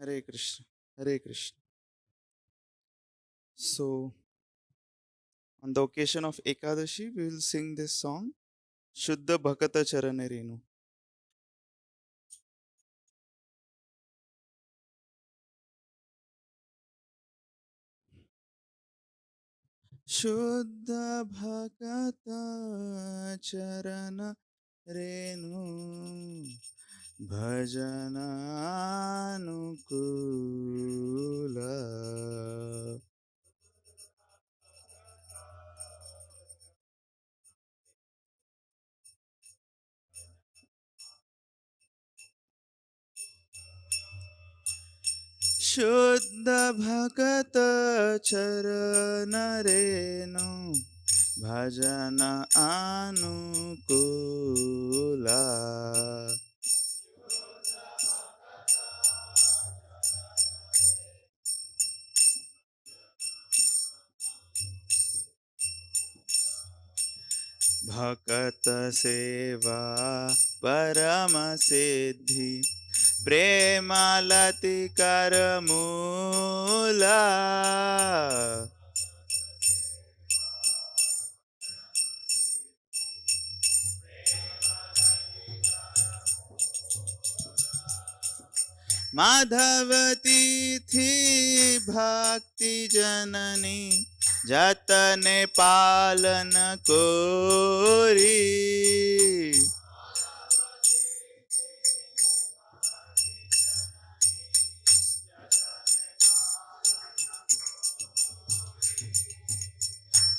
Hare Krishna, Hare Krishna. So, on the occasion of Ekadashi, we will sing this song, Shuddha Bhakata Charane Renu. Shuddha Bhakata Charana Renu Bhajana Anukula Shuddha Bhakata Charana Renu Bhajana Anukula भक्त सेवा परम सिद्धि प्रेमालति कर मूला माधवती थी भक्ति जननी जतने पालन कोरी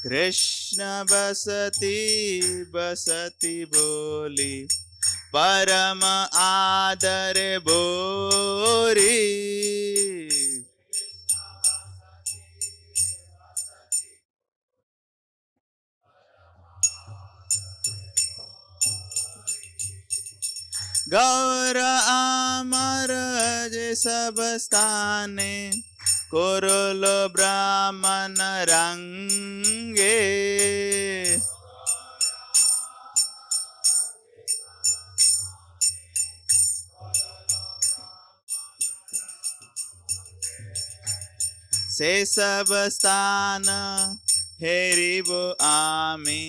कृष्ण बसती बसती बोली परम आदर बोरी गौर अमर जे सब स्थाने कोरोलो ब्राह्मण रंगे से सब स्थान हेरिबो आमी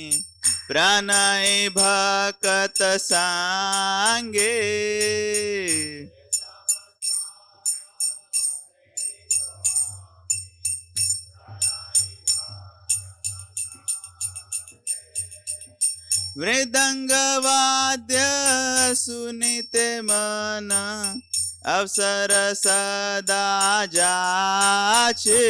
प्रणय भक्त सांगे मृदंग वाद्य सुनिते मन अवसर सदा जाचे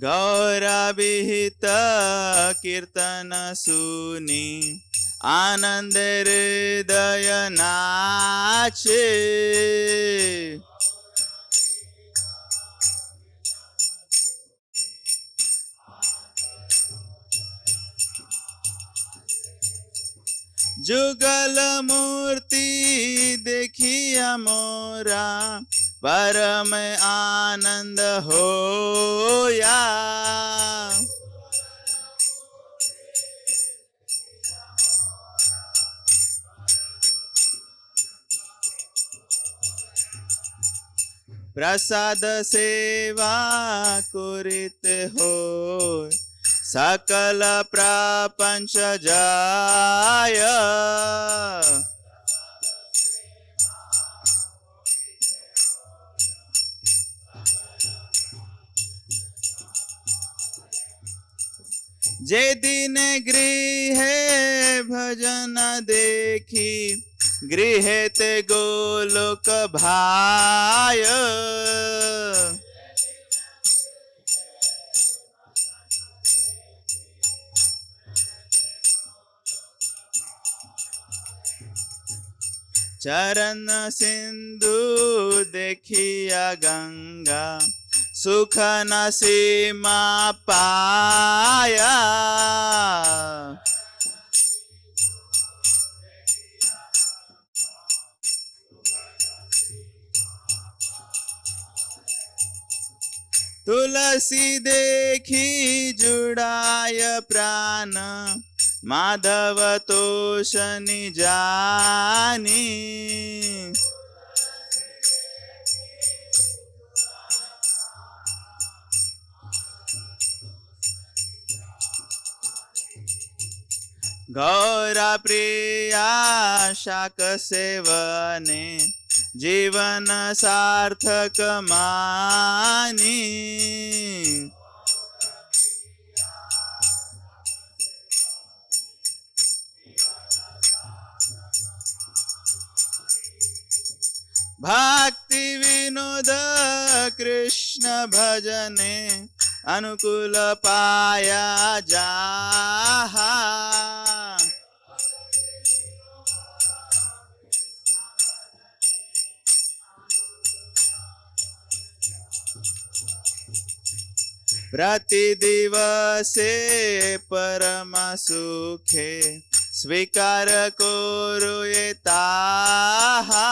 गौरविहित कीर्तन सुनी आनंद हृदय नाचे जुगल मूर्ति देखिया मोरा परम आनंद होया प्रसाद सेवा कुरित हो सकल प्रपंच जाय जे दिन गृह भजन देखी गृह ते गोलोक भाय चरण सिंधु देखिया गंगा सुख न सीमा पाया तुलसी देखी जुड़ाय प्राण, माधव तोष निजानी। गौरा प्रिया शाक सेवने, जीवन सार्थक मानी। भक्ति विनोद कृष्ण भजने, अनुकूल पाया जाहा। प्रति दिवसे परम सुखे, स्वीकार करो ये ताहा।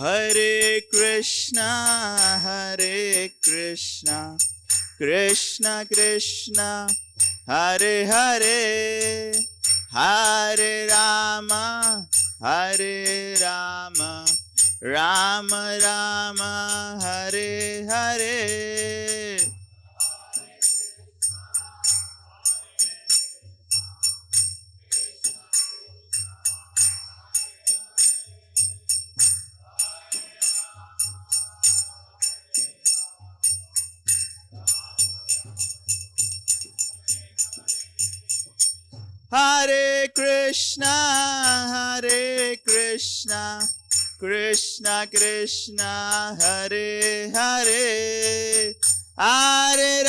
हरे कृष्णा कृष्णा कृष्णा हरे हरे, हरे Ram Ram Ram Hare Hare. Hare Krishna, Krishna Krishna, Hare Hare, Hare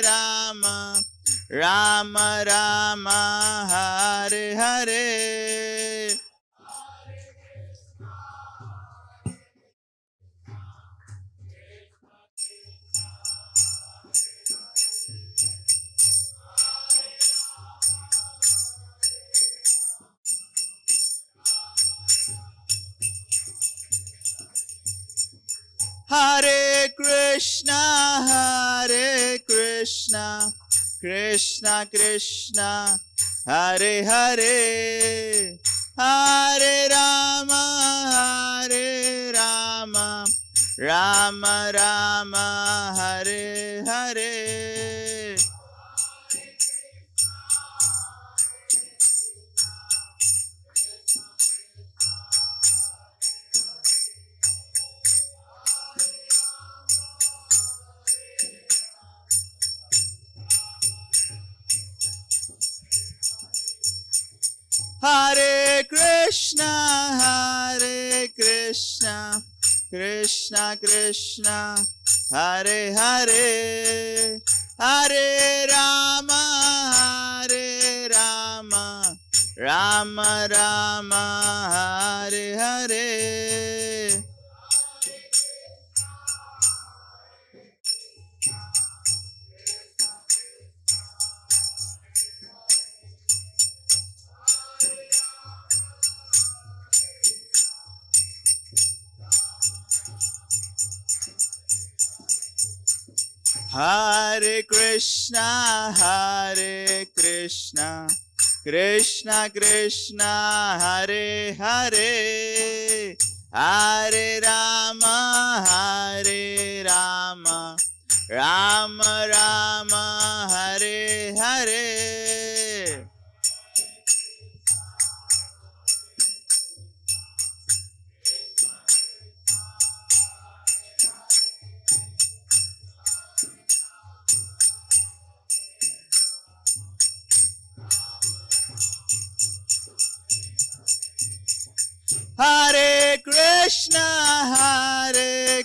Rama, Rama Rama, Hare Hare. Hare Krishna, Krishna Krishna, Hare Hare, Hare Rama, Rama Rama, Hare Hare. Hare Krishna, Krishna Krishna, Hare Hare, Hare Rama, Rama Rama, Hare Hare. Hare Krishna, Krishna Krishna, Hare Hare, Hare Rama, Rama Rama, Hare Hare. Hare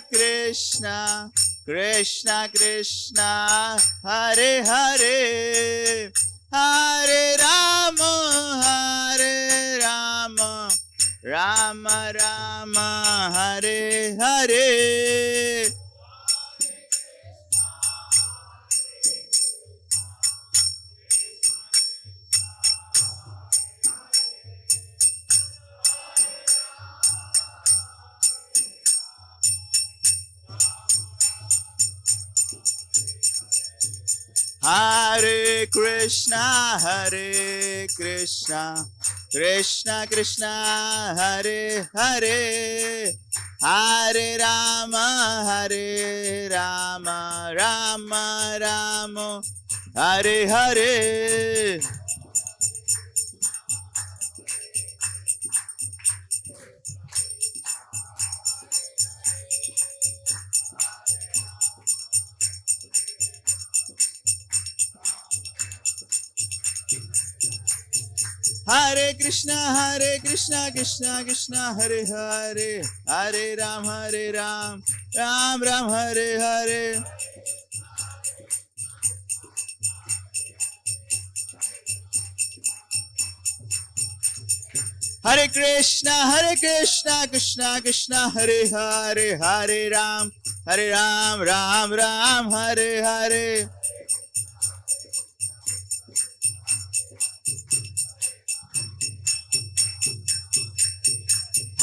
Krishna, Krishna Krishna, Hare Hare, Hare Rama, Rama Rama, Hare Hare. Hare Krishna, Hare Krishna, Krishna Krishna, Hare Hare, Hare Rama, Hare Rama, Rama Rama, Hare Hare. Hare Krishna, Krishna Krishna, Hare Hare, Hare Ram, Ram Ram, Hare Hare. Hare Krishna, Krishna Krishna, Hare Hare, Hare Ram, Ram Ram, Hare Hare.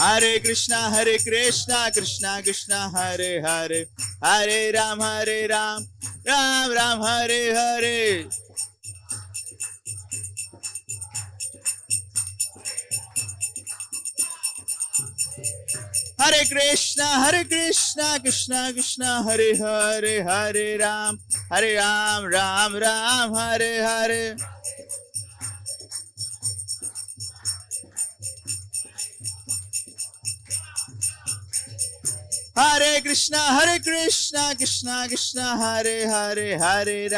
Hare Krishna, Krishna Krishna, Hare Hare, Hare Ram, Ram Ram, Hare Hare. Hare Krishna, Krishna Krishna, Hare Hare, Hare Ram, Ram Ram, Hare Hare. Hare Krishna, Krishna Krishna, Hare Hare, Hare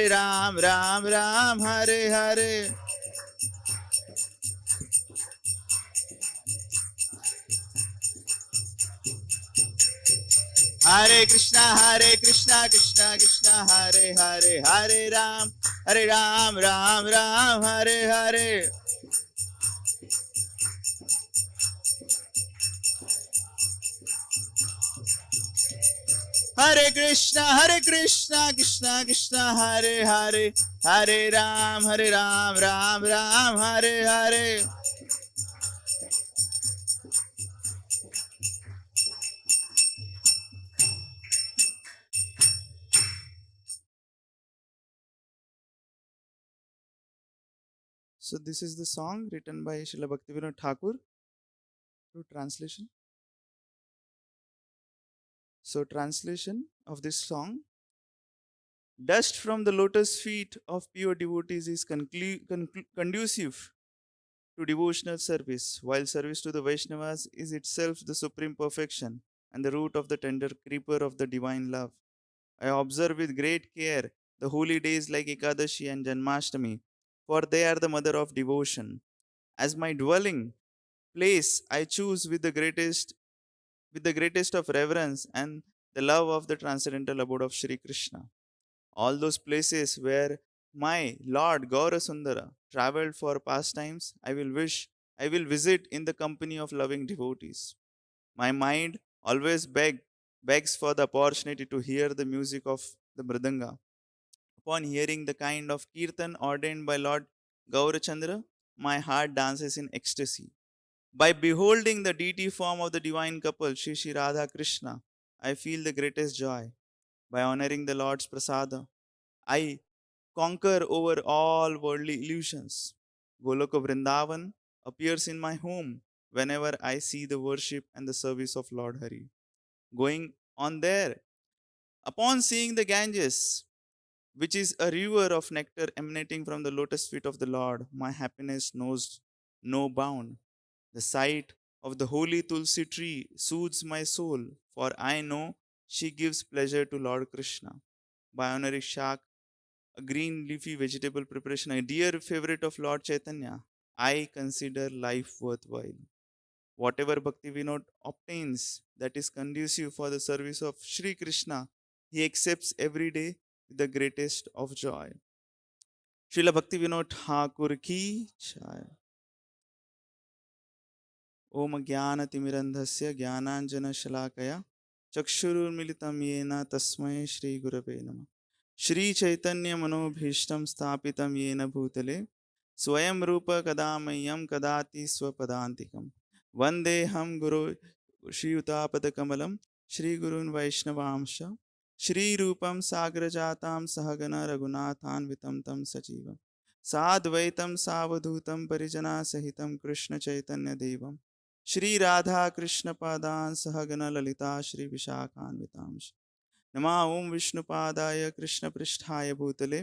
Ram, Ram Ram, Hare Hare. Hare Krishna, Krishna Krishna, Hare Hare, Hare Ram, Ram Ram, Hare Hare. Hare Krishna, Krishna Krishna, Hare Hare, Hare Ram, Ram Ram, Hare Hare. So this is the song written by Srila Bhaktivinoda Thakur. To translation. So translation of this song. Dust from the lotus feet of pure devotees is conducive to devotional service, while service to the Vaishnavas is itself the supreme perfection and the root of the tender creeper of the divine love. I observe with great care the holy days like Ekadashi and Janmashtami, for they are the mother of devotion. As my dwelling place, I choose with the greatest of reverence and the love of the transcendental abode of Sri Krishna. All those places where my Lord Gaurasundara traveled for pastimes, I will visit in the company of loving devotees. My mind always begs for the opportunity to hear the music of the Mridanga. Upon hearing the kind of Kirtan ordained by Lord Gaurachandra, my heart dances in ecstasy. By beholding the deity form of the divine couple, Shri Radha Krishna, I feel the greatest joy. By honoring the Lord's Prasada, I conquer over all worldly illusions. Goloka Vrindavan appears in my home whenever I see the worship and the service of Lord Hari. Going on there, upon seeing the Ganges, which is a river of nectar emanating from the lotus feet of the Lord, my happiness knows no bound. The sight of the holy Tulsi tree soothes my soul, for I know she gives pleasure to Lord Krishna. By honoring Shak, a green leafy vegetable preparation, a dear favorite of Lord Chaitanya, I consider life worthwhile. Whatever Bhakti Vinod obtains that is conducive for the service of Sri Krishna, he accepts every day with the greatest of joy. Srila Bhakti Vinod Thakur ki jai. ओम ज्ञानतिमिरन्धस्य ज्ञानाञ्जनशलाकया चक्षुरुन्मिलितं येन तस्मै श्रीगुरवे नमः. श्रीचैतन्यमनोभीष्टं स्थापितं येन भूतले स्वयं रूप कदा मह्यं कदाति स्वपदान्तिकं. वन्देऽहं गुरो श्रीयुतापदकमलं श्रीगुरून् वैष्णवांश्च श्रीरूपं साग्रजातां सहगण रघुनाथान्वितं तं सजीवं साद्वैतं सावधूतं परिजनासहितं कृष्णचैतन्यदेवं श्रीराधाकृष्णपादान् सहगण ललिता श्रीविशाखान्वितांश्च नमः ॐ विष्णुपादाय कृष्णपृष्ठाय भूतले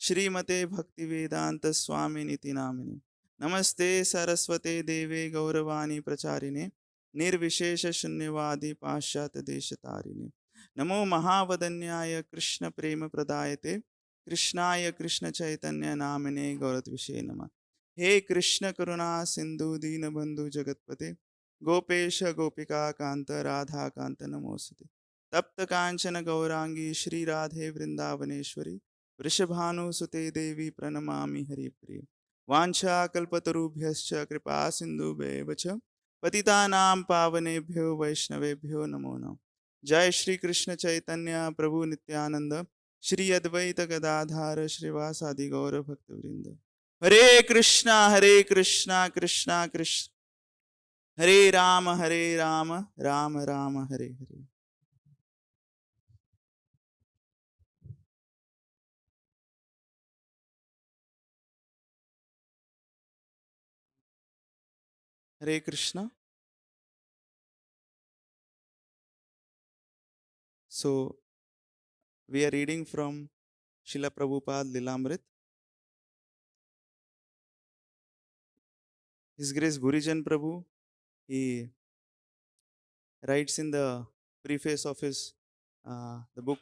श्रीमते भक्तिवेदान्तस्वामिनिति नामिने नमस्ते सरस्वते देवे गौरवाणी प्रचारिणे निर्विशेषशून्यवादी पाश्चात्यदेशतारिणे नमो महावदन्याय कृष्णप्रेमप्रदायते कृष्णाय कृष्णचैतन्य नामिने गौरद्विषे नमः हे कृष्ण करुणा सिंधु दीनबंधु जगतपते गोपेश गोपिका कांत राधा कांत नमोस्तुते तप्त कांचन गौरांगी श्री राधे वृंदावनेश्वरी वृषभानुसुते देवी प्रणमामि हरिप्रिय वाञ्छाकल्पतरुभ्यश्च कृपा सिन्धुभ्येव च पतितानां पावनेभ्यो वैष्णवेभ्यो नमो नमः जय श्री कृष्ण चैतन्य प्रभु नित्यानंद श्री अद्वैत गदाधार श्रीवासादि गौर भक्तवृंद हरे कृष्णा कृष्णा कृष्ण हरे Ram Ram Ram Hare Hare Hare Krishna. So we are reading from Srila Prabhupada Lilamrit. His Grace Gurijan Prabhu, he writes in the preface of his the book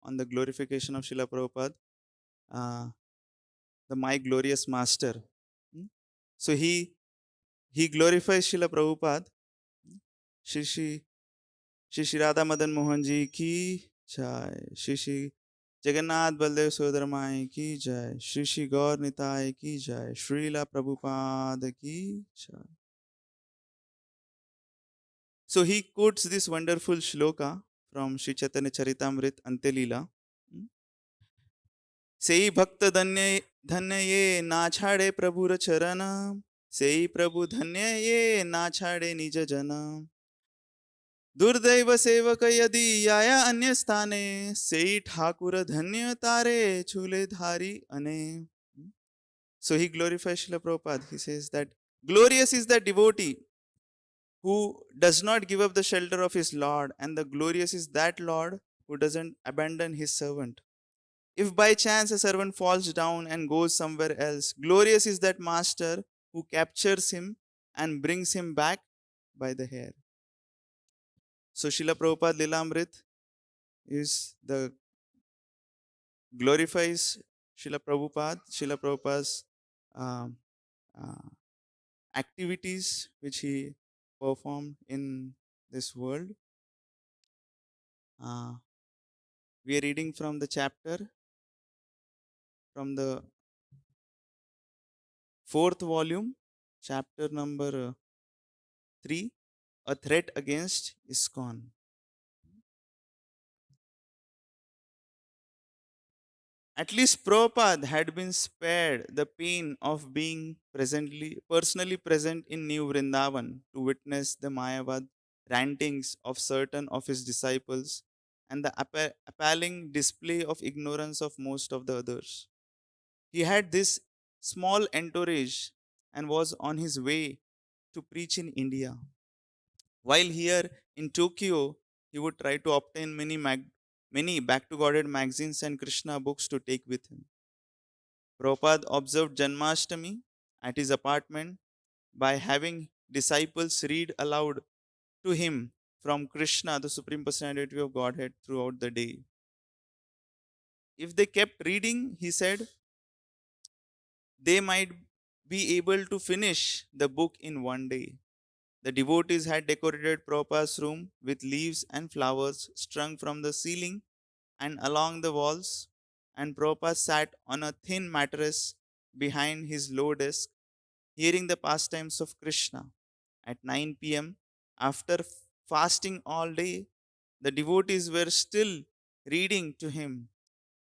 on the glorification of Srila Prabhupada, uh, the My Glorious Master. Hmm? So he glorifies Srila Prabhupada. Shri Shri Shri Shri Radha Madan Mohan Ji ki jai. Shri Shri Jagannath Baldev Sodaramai ki jai. Shri Shri Gaur Nitai ki jai. Srila Prabhupada ki jai. So he quotes this wonderful shloka from Sri Chaitanya Charitamrit Antelila. सेई भक्त धन्य धन्य ये ना छाड़े प्रभुर चरण सेई प्रभु धन्य ये ना छाड़े निज जन दुर्दैव सेवक यदि आया अन्य स्थाने सेई ठाकुर धन्य तारे छूले धारी अने. So he glorifies Srila Prabhupada. He says that glorious is the devotee who does not give up the shelter of his Lord, and the glorious is that Lord who doesn't abandon his servant. If by chance a servant falls down and goes somewhere else, glorious is that master who captures him and brings him back by the hair. So Srila Prabhupada Lilamrit is the glorifies Srila Prabhupada, Srila Prabhupada's um, uh, activities which he performed in this world. Uh, we are reading from the chapter from the fourth volume, chapter number 3, A Threat Against ISKCON. At least Prabhupada had been spared the pain of being personally present in New Vrindavan to witness the Mayavad rantings of certain of his disciples and the appalling display of ignorance of most of the others. He had this small entourage and was on his way to preach in India. While here in Tokyo, he would try to obtain many back to Godhead magazines and Krishna books to take with him. Prabhupada observed Janmashtami at his apartment by having disciples read aloud to him from Krishna, the Supreme Personality of Godhead, throughout the day. If they kept reading, he said, they might be able to finish the book in one day. The devotees had decorated Prabhupada's room with leaves and flowers strung from the ceiling and along the walls, and Prabhupada sat on a thin mattress behind his low desk, hearing the pastimes of Krishna. At 9 p.m., after fasting all day, the devotees were still reading to him.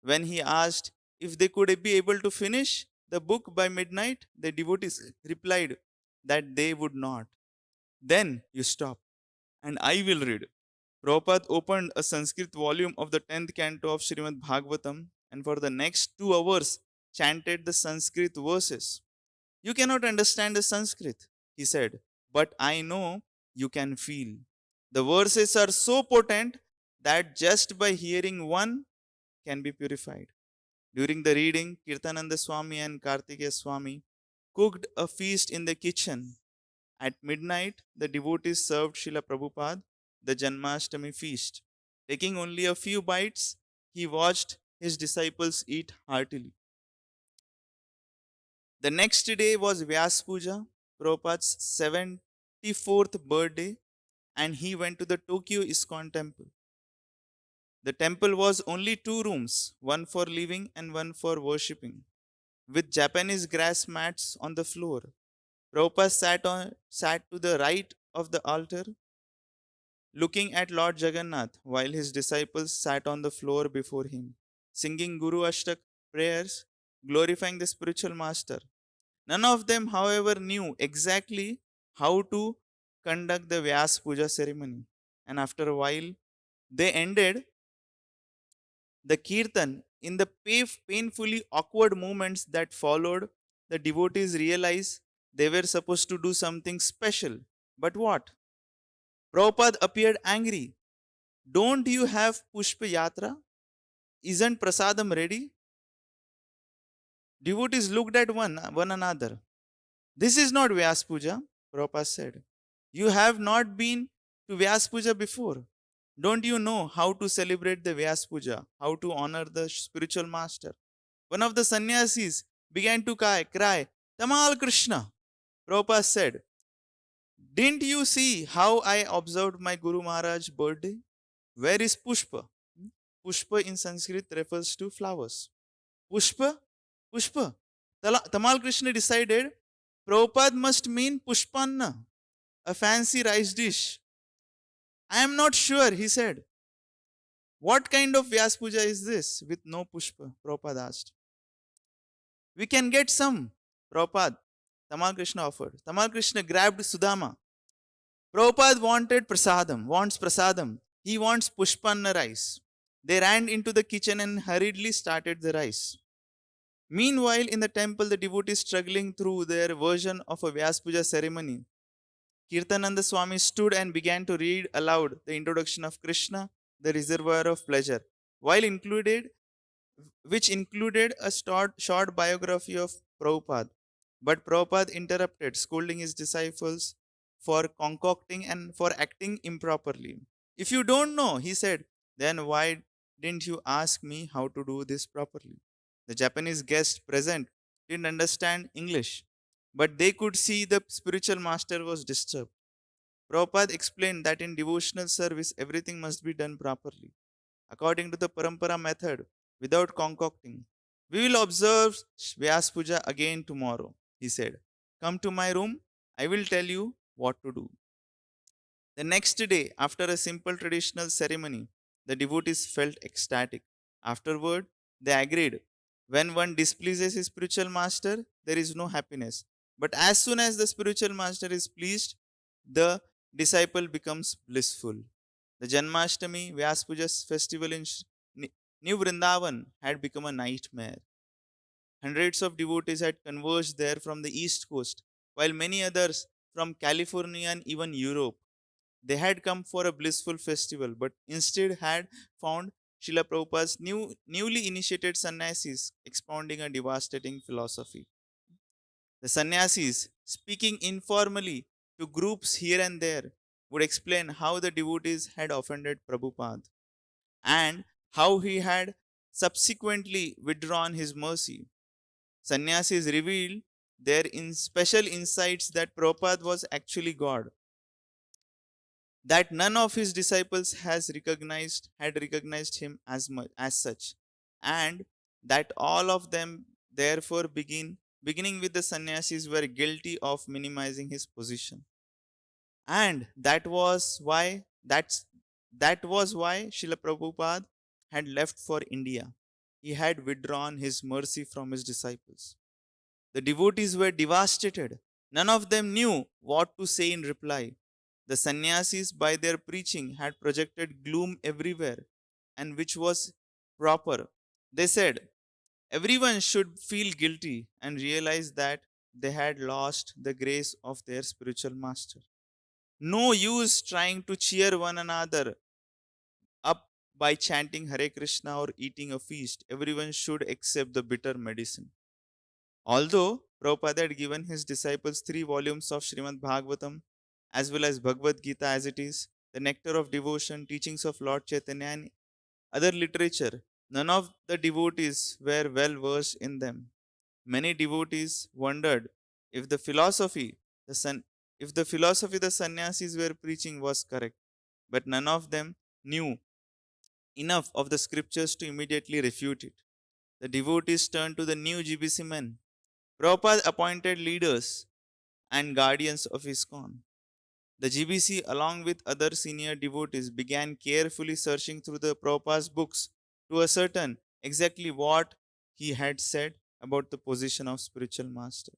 When he asked if they could be able to finish the book by midnight, the devotees replied that they would not. Then you stop, and I will read. Prabhupada opened a Sanskrit volume of the 10th canto of Srimad Bhagavatam and for the next 2 hours chanted the Sanskrit verses. You cannot understand the Sanskrit, he said, but I know you can feel. The verses are so potent that just by hearing one can be purified. During the reading, Kirtananda Swami and Kartikeya Swami cooked a feast in the kitchen. At midnight, the devotees served Srila Prabhupada the Janmashtami feast. Taking only a few bites, he watched his disciples eat heartily. The next day was Vyasa Puja, Prabhupada's 74th birthday, and he went to the Tokyo ISKCON temple. The temple was only two rooms, one for living and one for worshipping, with Japanese grass mats on the floor. Prabhupada sat to the right of the altar, looking at Lord Jagannath, while his disciples sat on the floor before him, singing Guru Ashtak prayers, glorifying the spiritual master. None of them, however, knew exactly how to conduct the Vyasa Puja ceremony. And after a while, they ended the Kirtan. In the painfully awkward moments that followed, the devotees realized they were supposed to do something special. But what? Prabhupada appeared angry. Don't you have Pushpa Yatra? Isn't Prasadam ready? Devotees looked at one another. This is not Vyas Puja, Prabhupada said. You have not been to Vyas Puja before. Don't you know how to celebrate the Vyas Puja, how to honor the spiritual master? One of the sannyasis began to cry, Tamal Krishna. Prabhupada said, didn't you see how I observed my Guru Maharaj's birthday? Where is Pushpa? Pushpa in Sanskrit refers to flowers. Pushpa? Pushpa. Tamal Krishna decided Prabhupada must mean Pushpanna, a fancy rice dish. I am not sure, he said. What kind of Vyas Puja is this with no Pushpa? Prabhupada asked. We can get some, Prabhupada. Tamal Krishna offered. Tamal Krishna grabbed Sudama. Prabhupada wants prasadam. He wants Pushpanna rice. They ran into the kitchen and hurriedly started the rice. Meanwhile, in the temple, the devotees struggling through their version of a Vyas Puja ceremony. Kirtananda Swami stood and began to read aloud the introduction of Krishna, the reservoir of pleasure, which included a short biography of Prabhupada. But Prabhupada interrupted, scolding his disciples for concocting and for acting improperly. If you don't know, he said, then why didn't you ask me how to do this properly? The Japanese guests present didn't understand English, but they could see the spiritual master was disturbed. Prabhupada explained that in devotional service, everything must be done properly, according to the Parampara method, without concocting. We will observe Vyas Puja again tomorrow, he said. Come to my room, I will tell you what to do. The next day, after a simple traditional ceremony, the devotees felt ecstatic. Afterward, they agreed when one displeases his spiritual master, there is no happiness. But as soon as the spiritual master is pleased, the disciple becomes blissful. The Janmashtami Vyas Puja festival in New Vrindavan had become a nightmare. Hundreds of devotees had converged there from the East Coast, while many others from California and even Europe. They had come for a blissful festival, but instead had found Srila Prabhupada's newly initiated sannyasis expounding a devastating philosophy. The sannyasis, speaking informally to groups here and there, would explain how the devotees had offended Prabhupada and how he had subsequently withdrawn his mercy. Sannyasis revealed their special insights that Prabhupada was actually God, that none of his disciples had recognized him as such, and that all of them therefore beginning with the sannyasis were guilty of minimizing his position. And that was why Srila Prabhupada had left for India. He had withdrawn his mercy from his disciples. The devotees were devastated. None of them knew what to say in reply. The sannyasis, by their preaching, had projected gloom everywhere, and which was proper. They said everyone should feel guilty and realize that they had lost the grace of their spiritual master. No use trying to cheer one another up by chanting Hare Krishna or eating a feast. Everyone should accept the bitter medicine. Although Prabhupada had given his disciples 3 volumes of Srimad Bhagavatam, as well as Bhagavad Gita as it is, the nectar of devotion, teachings of Lord Chaitanya, and other literature, none of the devotees were well versed in them. Many devotees wondered if the philosophy, the san- if the philosophy the sannyasis were preaching was correct, but none of them knew enough of the scriptures to immediately refute it. The devotees turned to the new GBC men. Prabhupada appointed leaders and guardians of ISKCON. The GBC, along with other senior devotees, began carefully searching through the Prabhupada's books to ascertain exactly what he had said about the position of spiritual master.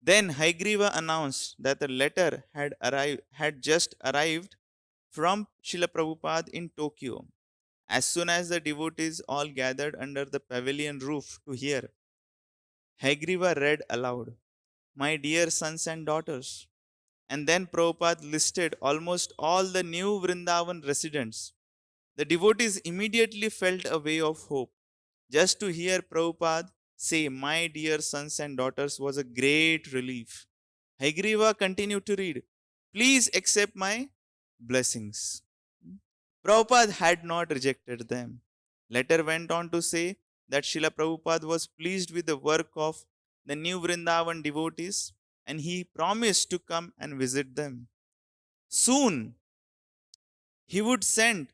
Then Haigriva announced that a letter had just arrived from Srila Prabhupada in Tokyo. As soon as the devotees all gathered under the pavilion roof to hear, Haigriva read aloud, "My dear sons and daughters." And then Prabhupada listed almost all the new Vrindavan residents. The devotees immediately felt a wave of hope. Just to hear Prabhupada say, "My dear sons and daughters," was a great relief. Haigriva continued to read, "Please accept my blessings." Prabhupada had not rejected them. Letter went on to say that Srila Prabhupada was pleased with the work of the new Vrindavan devotees and he promised to come and visit them. Soon he would send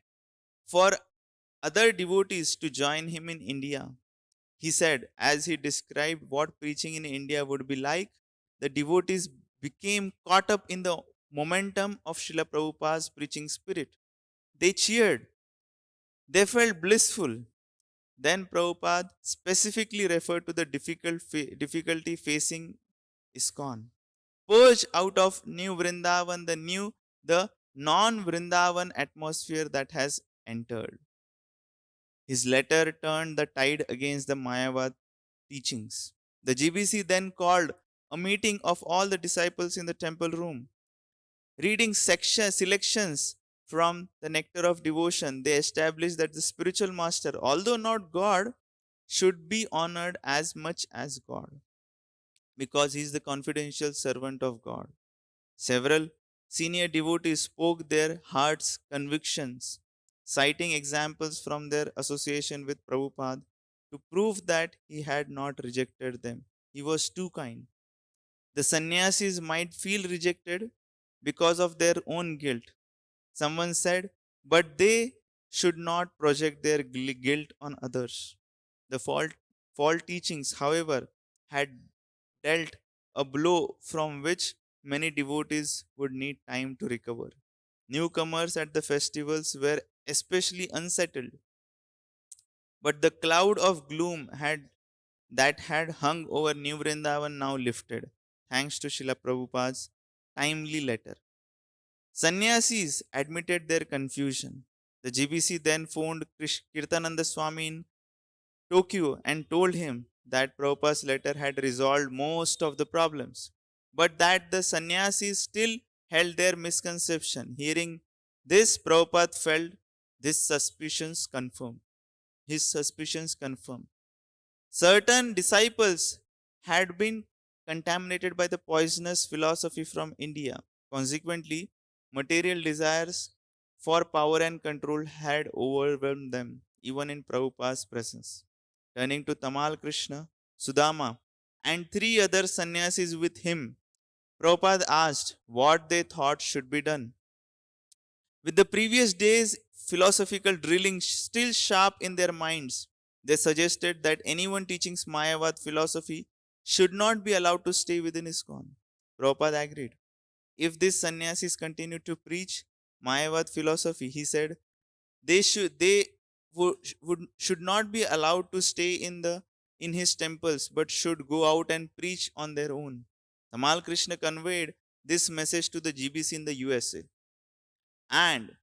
for other devotees to join him in India. He said, as he described what preaching in India would be like, the devotees became caught up in the momentum of Srila Prabhupada's preaching spirit. They cheered, they felt blissful. Then Prabhupada specifically referred to the difficulty facing ISKCON. Purge out of New Vrindavan the non Vrindavan atmosphere that has entered. His letter turned the tide against the Mayavad teachings. The GBC then called a meeting of all the disciples in the temple room. Reading selections from the Nectar of Devotion, they established that the spiritual master, although not God, should be honored as much as God because he is the confidential servant of God. Several senior devotees spoke their heart's convictions, citing examples from their association with Prabhupada to prove that he had not rejected them. He was too kind. The sannyasis might feel rejected because of their own guilt. Someone said, but they should not project their guilt on others. The false teachings, however, had dealt a blow from which many devotees would need time to recover. Newcomers at the festivals were especially unsettled, but the cloud of gloom that had hung over New Vrindavan now lifted, thanks to Srila Prabhupada's timely letter. Sannyasis admitted their confusion. The GBC then phoned Kirtananda Swami in Tokyo and told him that Prabhupada's letter had resolved most of the problems, but that the sannyasis still held their misconception. Hearing this, Prabhupada felt this suspicions confirmed. His suspicions confirmed. Certain disciples had been contaminated by the poisonous philosophy from India. Consequently, material desires for power and control had overwhelmed them, even in Prabhupada's presence. Turning to Tamal Krishna, Sudama, and 3 other sannyasis with him, Prabhupada asked what they thought should be done. With the previous day's philosophical drilling still sharp in their minds, they suggested that anyone teaching Mayavad philosophy should not be allowed to stay within ISKCON. Prabhupada agreed. If these sannyasis continued to preach Mayavad philosophy, he said, they should not be allowed to stay in his temples but should go out and preach on their own. Tamal Krishna conveyed this message to the GBC in the USA. And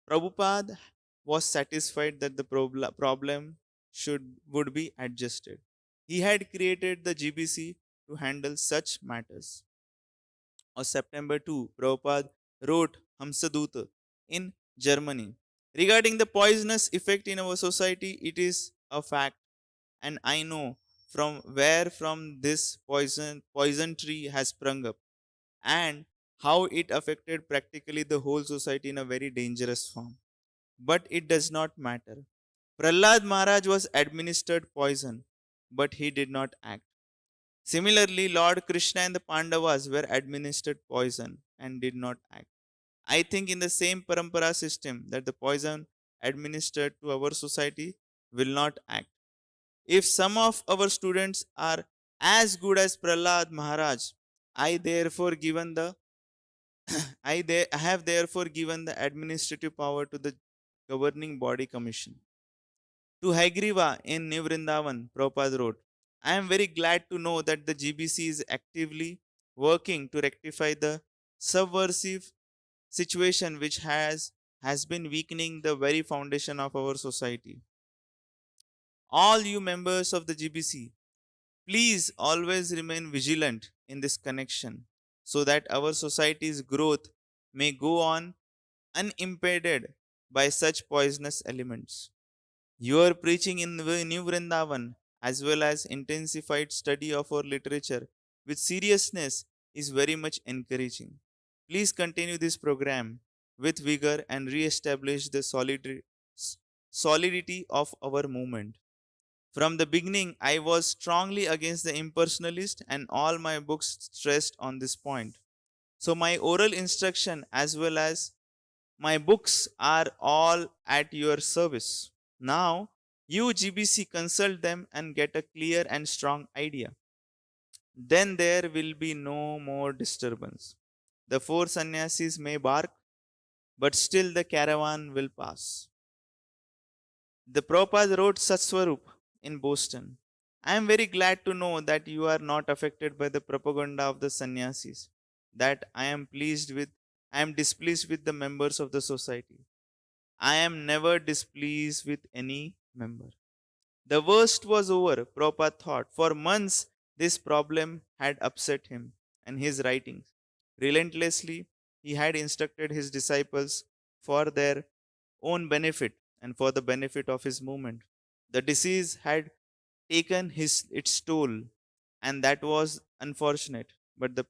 Prabhupada was satisfied that the problem would be adjusted. He had created the GBC to handle such matters. On September 2, Prabhupada wrote Hamsaduta in Germany. Regarding the poisonous effect in our society, it is a fact, and I know from this poison tree has sprung up, and how it affected practically the whole society in a very dangerous form. But it does not matter. Prahlad Maharaj was administered poison, but he did not act. Similarly, Lord Krishna and the Pandavas were administered poison and did not act. I think in the same parampara system that the poison administered to our society will not act. If some of our students are as good as Prahlad Maharaj, I therefore given the I have therefore given the administrative power to the governing body commission. To Haigriva in New Vrindavan, Prabhupada wrote, I am very glad to know that the GBC is actively working to rectify the subversive situation which has been weakening the very foundation of our society. All you members of the GBC, please always remain vigilant in this connection so that our society's growth may go on unimpeded by such poisonous elements. Your preaching in New Vrindavan, as well as intensified study of our literature with seriousness, is very much encouraging. Please continue this program with vigor and re establish the solidity of our movement. From the beginning, I was strongly against the impersonalist, and all my books stressed on this point. So, my oral instruction as well as my books are all at your service. Now, you GBC consult them and get a clear and strong idea. Then there will be no more disturbance. The four sannyasis may bark, but still the caravan will pass. The Prabhupada wrote Satswarup in Boston. I am very glad to know that you are not affected by the propaganda of the sannyasis. That I am displeased with the members of the society. I am never displeased with any member. The worst was over, Prabhupada thought. For months, this problem had upset him and his writings. Relentlessly, he had instructed his disciples for their own benefit and for the benefit of his movement. The disease had taken its toll, and that was unfortunate. But the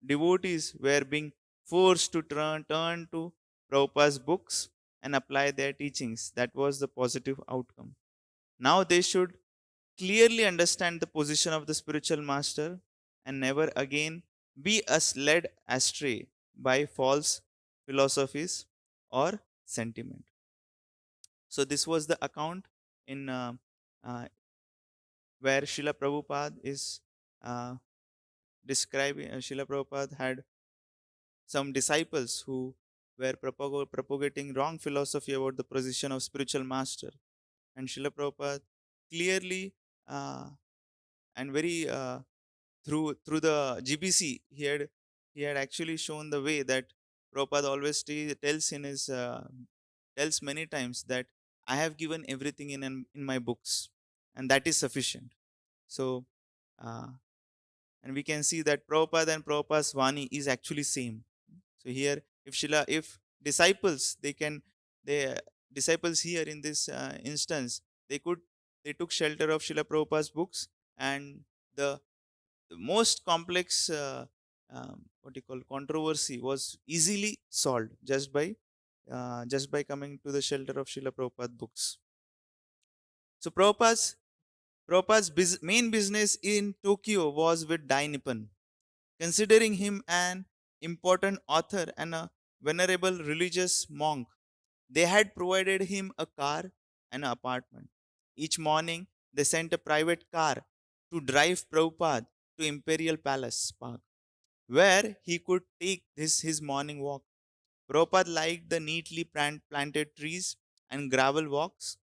devotees were being forced to turn to Prabhupada's books and apply their teachings. That was the positive outcome. Now they should clearly understand the position of the spiritual master and never again be led astray by false philosophies or sentiment. So this was the account in uh, where Srila Prabhupada is uh, describing. Srila Prabhupada had some disciples who were propagating wrong philosophy about the position of spiritual master, and Srila Prabhupada clearly and very through the GBC, he had actually shown the way that Prabhupada always tells in his tells many times that I have given everything in my books, and that is sufficient. So, uh, and we can see that Prabhupada and Prabhupada's Vani is actually same. So here, if disciples, they disciples here in this instance, they took shelter of Srila Prabhupada's books, and the most complex what you call controversy was easily solved just by coming to the shelter of Srila Prabhupada books. So Prabhupada's main business in Tokyo was with Dai Nippon. Considering him an important author and a venerable religious monk, they had provided him a car and an apartment. Each morning, they sent a private car to drive Prabhupada to Imperial Palace Park, where he could take his morning walk. Prabhupada liked the neatly planted trees and gravel walks,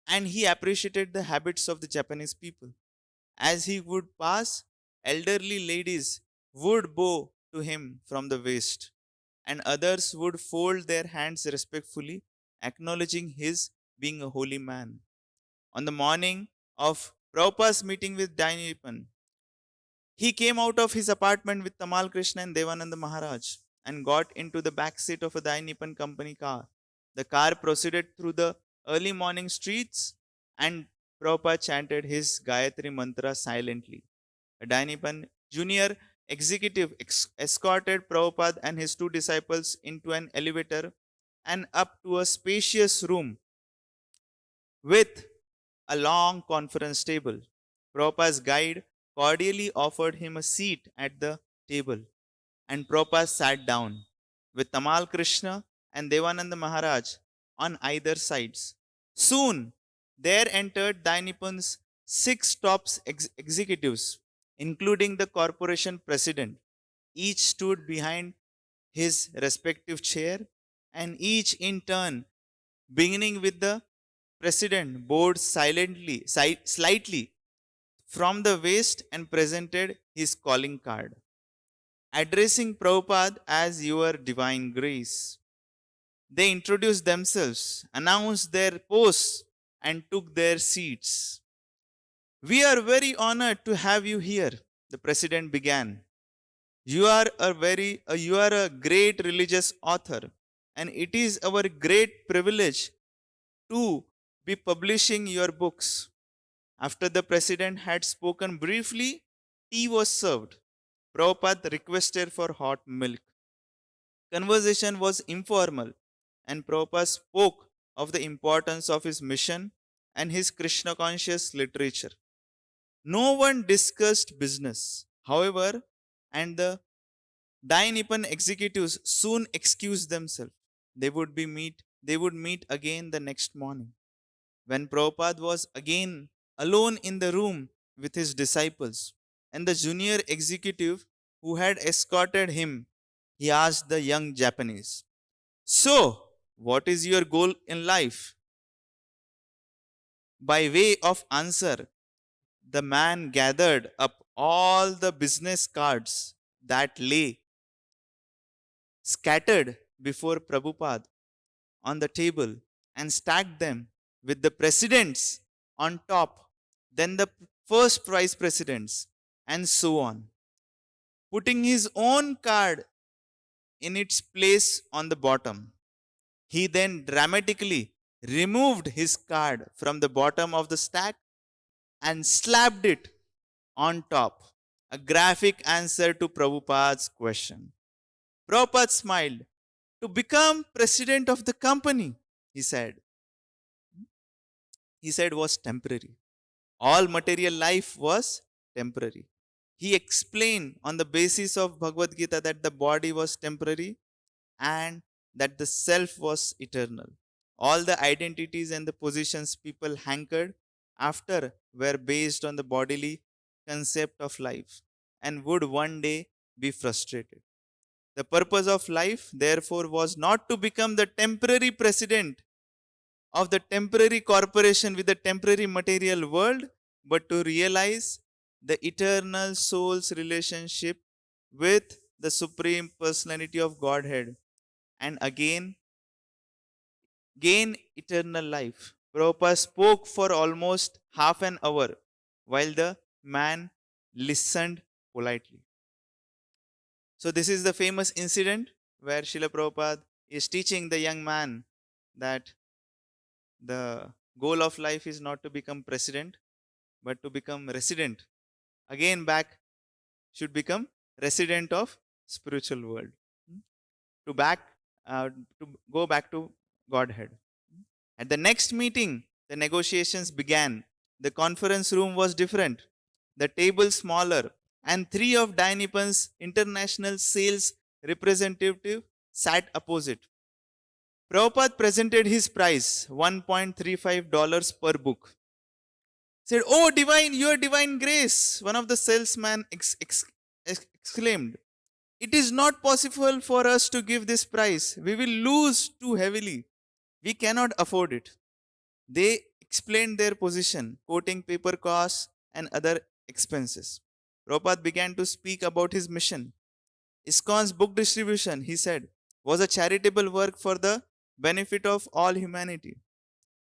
and he appreciated the habits of the Japanese people. As he would pass, elderly ladies would bow to him from the waist, and others would fold their hands respectfully, acknowledging his being a holy man. On the morning of Prabhupada's meeting with Dai Nippon, he came out of his apartment with Tamal Krishna and Devananda Maharaj and got into the back seat of a Dai Nippon company car. The car proceeded through the early morning streets and Prabhupada chanted his Gayatri mantra silently. A Dai Nippon junior executive escorted Prabhupada and his two disciples into an elevator and up to a spacious room with a long conference table. Prabhupada's guide cordially offered him a seat at the table, and Prabhupada sat down, with Tamal Krishna and Devananda Maharaj on either sides. Soon, there entered Dai Nippon's six top executives, including the corporation president. Each stood behind his respective chair, and each in turn, beginning with the president, bowed slightly from the waist and presented his calling card, addressing Prabhupada as Your Divine Grace. They introduced themselves, announced their posts, and took their seats. We are very honored to have you here, the president began. You are a great religious author, and it is our great privilege to be publishing your books. After the president had spoken briefly, tea was served. Prabhupada requested for hot milk. Conversation was informal, and Prabhupada spoke of the importance of his mission and his Krishna conscious literature. No one discussed business, however, and the Dai Nippon executives soon excused themselves. They would meet again the next morning. When Prabhupada was again alone in the room with his disciples and the junior executive who had escorted him, he asked the young Japanese, So, what is your goal in life? By way of answer, the man gathered up all the business cards that lay scattered before Prabhupada on the table and stacked them with the presidents on top, then the first vice presidents, and so on, putting his own card in its place on the bottom. He then dramatically removed his card from the bottom of the stack and slapped it on top, a graphic answer to Prabhupada's question. Prabhupada smiled. To become president of the company, he said. He said was temporary. All material life was temporary. He explained on the basis of Bhagavad Gita that the body was temporary and that the self was eternal. All the identities and the positions people hankered after were based on the bodily concept of life and would one day be frustrated. The purpose of life, therefore, was not to become the temporary president of the temporary corporation with the temporary material world, but to realize the eternal soul's relationship with the Supreme Personality of Godhead and again gain eternal life. Prabhupada spoke for almost half an hour while the man listened politely. So, this is the famous incident where Srila Prabhupada is teaching the young man that the goal of life is not to become president, but to become resident. Again, back should become resident of spiritual world. To back, to go back to Godhead. At the next meeting, the negotiations began. The conference room was different, the table smaller, and three of Dai Nippon's international sales representative sat opposite. Prabhupada presented his price, $1.35 per book. Said, Oh, divine, your divine grace, one of the salesmen exclaimed. It is not possible for us to give this price. We will lose too heavily. We cannot afford it. They explained their position, quoting paper costs and other expenses. Prabhupada began to speak about his mission. ISKCON's book distribution, he said, was a charitable work for the benefit of all humanity.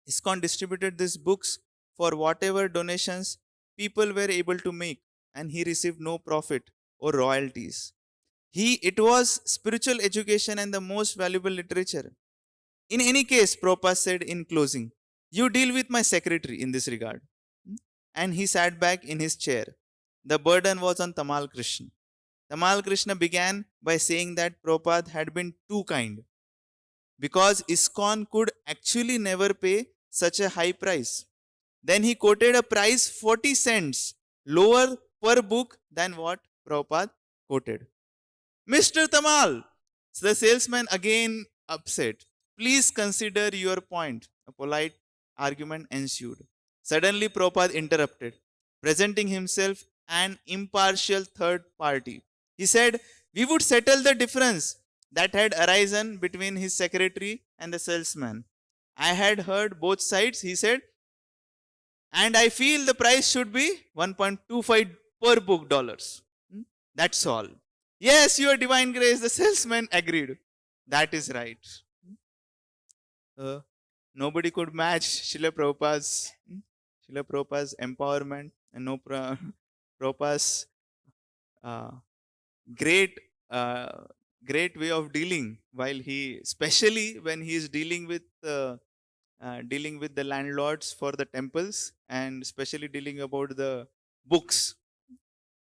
ISKCON distributed these books for whatever donations people were able to make, and he received no profit or royalties. It was spiritual education and the most valuable literature. In any case, Prabhupada said in closing, you deal with my secretary in this regard. And he sat back in his chair. The burden was on Tamal Krishna. Tamal Krishna began by saying that Prabhupada had been too kind because ISKCON could actually never pay such a high price. Then he quoted a price 40 cents lower per book than what Prabhupada quoted. Mr. Tamal, the salesman again upset. Please consider your point. A polite argument ensued. Suddenly, Prabhupada interrupted, presenting himself an impartial third party. He said, we would settle the difference that had arisen between his secretary and the salesman. I had heard both sides, he said, and I feel the price should be 1.25 per book dollars. That's all. Yes, your divine grace, the salesman agreed. That is right. Uh, Nobody could match Srila Prabhupada's empowerment and Prabhupada's uh, great uh, great way of dealing while he, especially when he is dealing with the landlords for the temples and especially dealing about the books.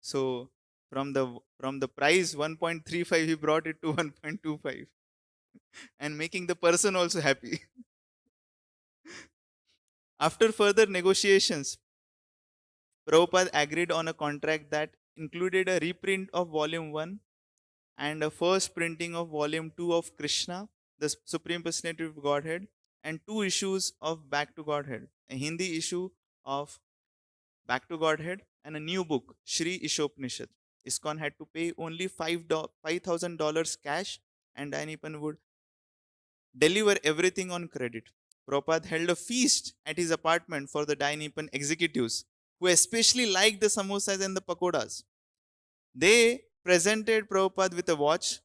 So from the price 1.35 he brought it to 1.25 and making the person also happy. After further negotiations, Prabhupada agreed on a contract that included a reprint of volume 1 and a first printing of volume 2 of Krishna, the Supreme Personality of Godhead, and 2 issues of Back to Godhead, a Hindi issue of Back to Godhead, and a new book, Sri Ishopanishad. ISKCON had to pay only $5,000 cash, and Dai Nippon would deliver everything on credit. Prabhupada held a feast at his apartment for the Dai Nippon executives, who especially liked the samosas and the pakodas. They presented Prabhupada with a watch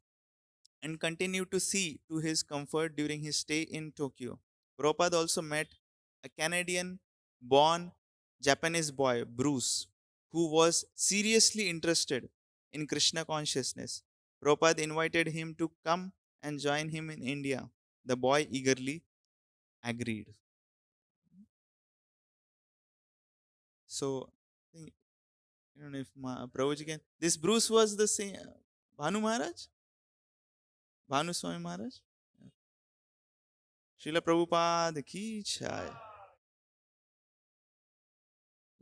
and continued to see to his comfort during his stay in Tokyo. Prabhupada also met a Canadian born Japanese boy, Bruce, who was seriously interested in Krishna consciousness. Prabhupada invited him to come and join him in India. The boy eagerly agreed. So, I don't know if Prabhuji can. This Bruce was the same. Bhanu Maharaj? Bhanu Swami Maharaj? Srila Prabhupada ki chai.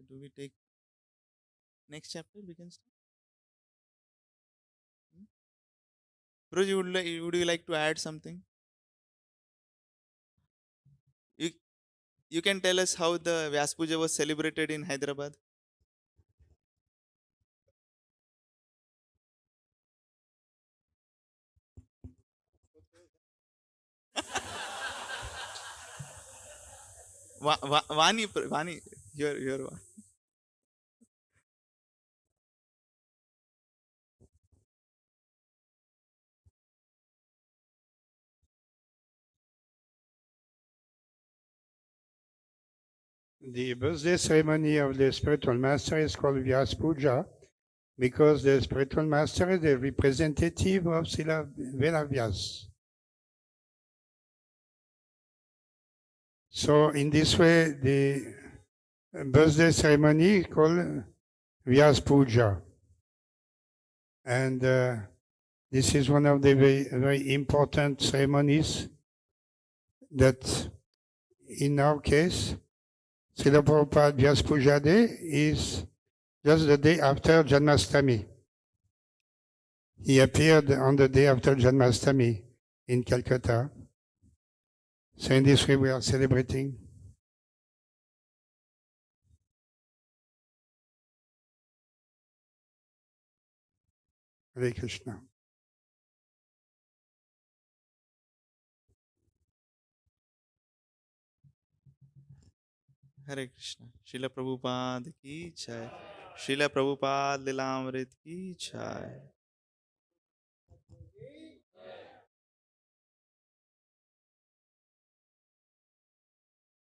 Do we take next chapter? We can start. Prabhuji, would you like to add something? You, you can tell us how the Vyasa Puja was celebrated in Hyderabad. Vani, your The birthday ceremony of the spiritual master is called Vyasa Puja because the spiritual master is the representative of Srila Vyasa. So in this way, the birthday ceremony is called Vyasa Puja. And this is one of the very, very important ceremonies that in our case, Srila Prabhupada Vyasa Puja Day is just the day after Janmashtami. He appeared on the day after Janmashtami in Calcutta. So in this way we are celebrating. Hare Krishna. Hare Krishna. Srila Prabhupada ki chai. Srila Prabhupada Lilamrit ki chai.